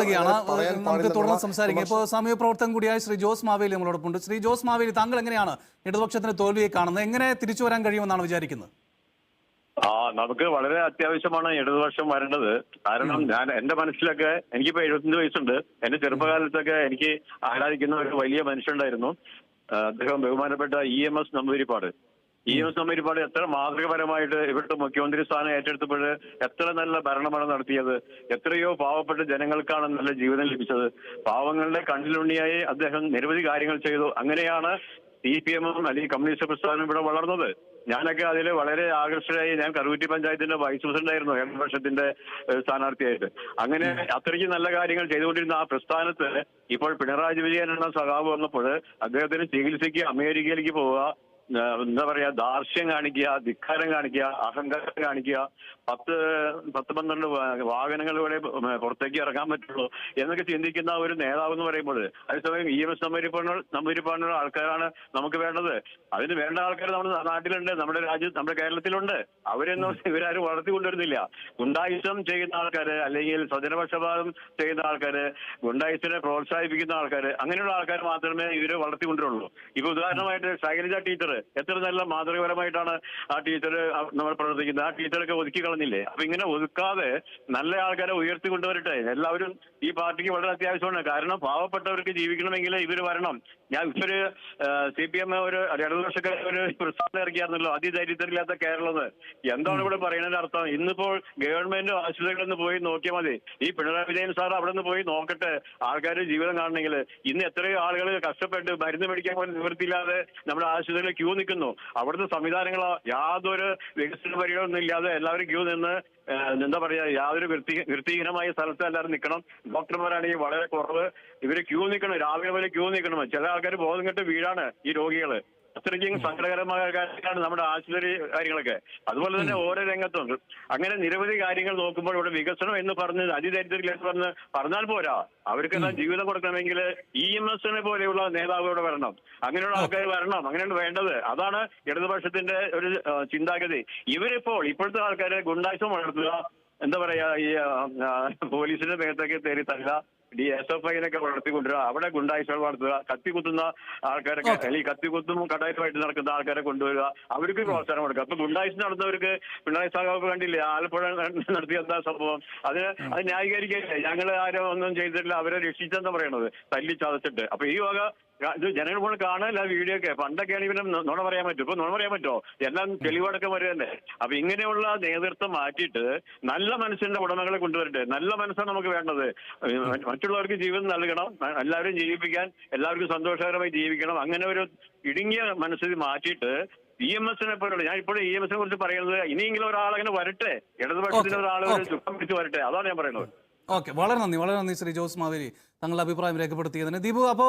ഇടപെടുകയാണ്. നമുക്ക് തുടർന്ന് സംസാരിക്കാം. ഇപ്പോൾ സാമൂഹ്യ പ്രവർത്തകൻ കൂടിയായ ശ്രീ ജോസ് മാവേലി നമ്മളോടൊപ്പം ഉണ്ട്. ശ്രീ ജോസ് മാവേലി, താങ്കൾ എങ്ങനെയാണ് ഇടതുപക്ഷത്തിന്റെ തോൽവിയെ കാണുന്നത്? എങ്ങനെ തിരിച്ചു വരാൻ കഴിയുമെന്നാണ് വിചാരിക്കുന്നത്? നമുക്ക് വളരെ അത്യാവശ്യമാണ് ഇടതുപക്ഷം വരേണ്ടത്. കാരണം എന്റെ മനസ്സിലൊക്കെ, എനിക്കിപ്പോ 75 വയസ്സുണ്ട്. എന്റെ ചെറുപ്പകാലത്തൊക്കെ എനിക്ക് ആരാധിക്കുന്ന ഒരു വലിയ മനുഷ്യനുണ്ടായിരുന്നു. അദ്ദേഹം ബഹുമാനപ്പെട്ട EMS നമ്പൂതിരിപ്പാട്. EMS നമ്പൂതിരിപ്പാട് എത്ര മാതൃകപരമായിട്ട് ഇവിടുത്തെ മുഖ്യമന്ത്രി സ്ഥാനം ഏറ്റെടുത്തപ്പോൾ എത്ര നല്ല ഭരണമാണ് നടത്തിയത്. എത്രയോ പാവപ്പെട്ട ജനങ്ങൾക്കാണ് നല്ല ജീവിതം ലഭിച്ചത്. പാവങ്ങളുടെ കണ്ണിലുണ്ണിയായി അദ്ദേഹം നിരവധി കാര്യങ്ങൾ ചെയ്തു. അങ്ങനെയാണ് CPM അല്ലെങ്കിൽ കമ്മ്യൂണിസ്റ്റ് പ്രസ്ഥാനം ഇവിടെ വളർന്നത്. ഞാനൊക്കെ അതിൽ വളരെ ആകർഷകരായി. ഞാൻ കറുകുറ്റി പഞ്ചായത്തിന്റെ വൈസ് പ്രസിഡന്റ് ആയിരുന്നു ഇടതുപക്ഷത്തിന്റെ സ്ഥാനാർത്ഥിയായിട്ട്. അങ്ങനെ അത്രയ്ക്ക് നല്ല കാര്യങ്ങൾ ചെയ്തുകൊണ്ടിരുന്ന ആ പ്രസ്ഥാനത്ത് ഇപ്പോൾ പിണറായി വിജയൻ എന്ന സഖാവ് വന്നപ്പോൾ അദ്ദേഹത്തിന് ചികിത്സയ്ക്ക് അമേരിക്കയിലേക്ക് പോവുക, എന്താ പറയാ, ദാർഷ്ട്യം കാണിക്കുക, ധിക്കാരം കാണിക്കുക, അഹങ്കാരം കാണിക്കുക, 10-12 വാഹനങ്ങളിലൂടെ പുറത്തേക്ക് ഇറങ്ങാൻ പറ്റുള്ളൂ എന്നൊക്കെ ചിന്തിക്കുന്ന ഒരു നേതാവ് എന്ന് പറയുമ്പോൾ, അതേസമയം EMS നമ്പൂതിരിപ്പാടിനുള്ള ആൾക്കാരാണ് നമുക്ക് വേണ്ടത്. അതിന് വേണ്ട ആൾക്കാർ നമ്മുടെ നാട്ടിലുണ്ട്, നമ്മുടെ രാജ്യത്ത്, നമ്മുടെ കേരളത്തിലുണ്ട്. അവരൊന്നും ഇവരാരും വളർത്തിക്കൊണ്ടുവരുന്നില്ല. ഗുണ്ടായുസം ചെയ്യുന്ന ആൾക്കാര്, അല്ലെങ്കിൽ സ്വജനപക്ഷപാതം ചെയ്യുന്ന ആൾക്കാര്, ഗുണ്ടായുസിനെ പ്രോത്സാഹിപ്പിക്കുന്ന ആൾക്കാര്, അങ്ങനെയുള്ള ആൾക്കാർ മാത്രമേ ഇവര് വളർത്തിക്കൊണ്ടുവരുള്ളൂ. ഇപ്പൊ ഉദാഹരണമായിട്ട് ശൈലജ ടീച്ചർ എത്ര നല്ല മാതൃകപരമായിട്ടാണ് ആ ടീച്ചർ നമ്മൾ പ്രവർത്തിക്കുന്നത്. ആ ടീച്ചറൊക്കെ ഒതുക്കി കളഞ്ഞില്ലേ? അപ്പൊ ഇങ്ങനെ ഒതുക്കാതെ നല്ല ആൾക്കാരെ ഉയർത്തിക്കൊണ്ടുവരട്ടെ. എല്ലാവരും ഈ പാർട്ടിക്ക് വളരെ അത്യാവശ്യമാണ്. കാരണം പാവപ്പെട്ടവർക്ക് ജീവിക്കണമെങ്കിൽ ഇവര് വരണം. ഞാൻ ഇവര് CPM ഒരു ഇടതുപക്ഷക്കാർ ഒരു പ്രസ്ഥാനം ഇറക്കിയായിരുന്നല്ലോ, അതിദരിദ്രമില്ലാത്ത കേരളം. എന്താണ് ഇവിടെ പറയുന്നതിന്റെ അർത്ഥം? ഇന്നിപ്പോൾ ഗവൺമെന്റ് ആശുപത്രികളിൽ നിന്ന് പോയി നോക്കിയാൽ മതി. ഈ പിണറായി വിജയൻ സാർ അവിടെ നിന്ന് പോയി നോക്കട്ടെ, ആൾക്കാർ ജീവിതം കാണണമെങ്കിൽ. ഇന്ന് എത്രയോ ആളുകൾ കഷ്ടപ്പെട്ട് മരുന്ന് മേടിക്കാൻ പോലും നിവൃത്തിയില്ലാതെ നമ്മുടെ ആശുപത്രിയിൽ ക്യൂ നിൽക്കുന്നു. അവിടുത്തെ സംവിധാനങ്ങളോ യാതൊരു വികസന പരിഗണനയൊന്നും ഇല്ലാതെ എല്ലാവരും ക്യൂ നിന്ന്, എന്താ പറയാ, യാതൊരു വൃത്തിഹീനമായ സ്ഥലത്ത് എല്ലാവരും നിൽക്കണം. ഡോക്ടർമാരാണെങ്കിൽ വളരെ കുറവ്. ഇവര് ക്യൂ നിൽക്കണം, രാവിലെ പോലെ ക്യൂ നിൽക്കണം. ചില ആൾക്കാർ ബോധം കെട്ട് വീഴാണ് ഈ രോഗികള്. അത്രയ്ക്കും സങ്കടകരമായ കാര്യങ്ങളാണ് നമ്മുടെ ആശുപത്രി കാര്യങ്ങളൊക്കെ. അതുപോലെ തന്നെ ഓരോ രംഗത്തുണ്ട്. അങ്ങനെ നിരവധി കാര്യങ്ങൾ നോക്കുമ്പോൾ ഇവിടെ വികസനം എന്ന് പറഞ്ഞ് അതിദരിദ്രരിലേക്ക് പറഞ്ഞാൽ പോരാ. അവർക്കെല്ലാം ജീവിതം കൊടുക്കണമെങ്കിൽ EMS പോലെയുള്ള നേതാവ് ഇവിടെ വരണം. അങ്ങനെയുള്ള ആൾക്കാർ വരണം. അങ്ങനെയാണ് വേണ്ടത്. അതാണ് ഇടതുപക്ഷത്തിന്റെ ഒരു ചിന്താഗതി. ഇപ്പോഴത്തെ ആൾക്കാരെ ഗുണ്ടായുസം വളർത്തുക, എന്താ പറയാ, ഈ പോലീസിന്റെ മേത്തൊക്കെ തേറി തള്ളുക, SFIനൊക്കെ വളർത്തിക്കൊണ്ടുവരിക, അവിടെ ഗുണ്ടായുസം വളർത്തുക, കത്തിക്കുത്തുന്ന ആൾക്കാരൊക്കെ, അല്ലെങ്കിൽ കത്തിക്കുത്തും കടായിട്ടുമായിട്ട് നടക്കുന്ന ആൾക്കാരെ കൊണ്ടുവരിക, അവർക്ക് പ്രോത്സാഹനം കൊടുക്കുക. അപ്പൊ ഗുണ്ടായുസം നടന്നവർക്ക് പിണറായി സഖാവ് കണ്ടില്ലേ ആലപ്പുഴ നടത്തിയ എന്താ സംഭവം? അത് ന്യായീകരിക്കല്ലേ? ഞങ്ങൾ ആരും ഒന്നും ചെയ്തിട്ടില്ല, അവരെ രക്ഷിച്ചെന്ന് പറയണത്, തല്ലി ചതച്ചിട്ട്. അപ്പൊ ഈ വക ഇത് ജനങ്ങൾ പോലെ കാണാനല്ല വീഡിയോ ഒക്കെ. പണ്ടൊക്കെയാണ് ഇവനെ നുണ പറയാൻ പറ്റും. ഇപ്പൊ നുണ പറയാൻ പറ്റുമോ? എല്ലാം തെളിവടക്കം വരുന്നല്ലേ. അപ്പൊ ഇങ്ങനെയുള്ള നേതൃത്വം മാറ്റിയിട്ട് നല്ല മനസ്സിന്റെ ഉടമകളെ കൊണ്ടുവരട്ടെ. നല്ല മനസ്സാണ് നമുക്ക് വേണ്ടത്. മറ്റുള്ളവർക്ക് ജീവിതം നൽകണം, എല്ലാവരും ജീവിപ്പിക്കാൻ, എല്ലാവർക്കും സന്തോഷകരമായി ജീവിക്കണം. അങ്ങനെ ഒരു ഇടുങ്ങിയ മനസ്സിൽ മാറ്റിയിട്ട് EMS പോലുള്ള, ഞാൻ ഇപ്പോഴും EMS കുറിച്ച് പറയുന്നത്, ഇനിയെങ്കിലും ഒരാളങ്ങനെ വരട്ടെ, ഇടതുപക്ഷത്തിന് ഒരാൾ ഒരു ചുക്കം പിടിച്ച് വരട്ടെ. അതാണ് ഞാൻ പറയുന്നത്. വളരെ നന്ദി ശ്രീ ജോസ് മാവേലി, തങ്ങളുടെ അഭിപ്രായം രേഖപ്പെടുത്തിയതിന്. ദീപു, അപ്പോ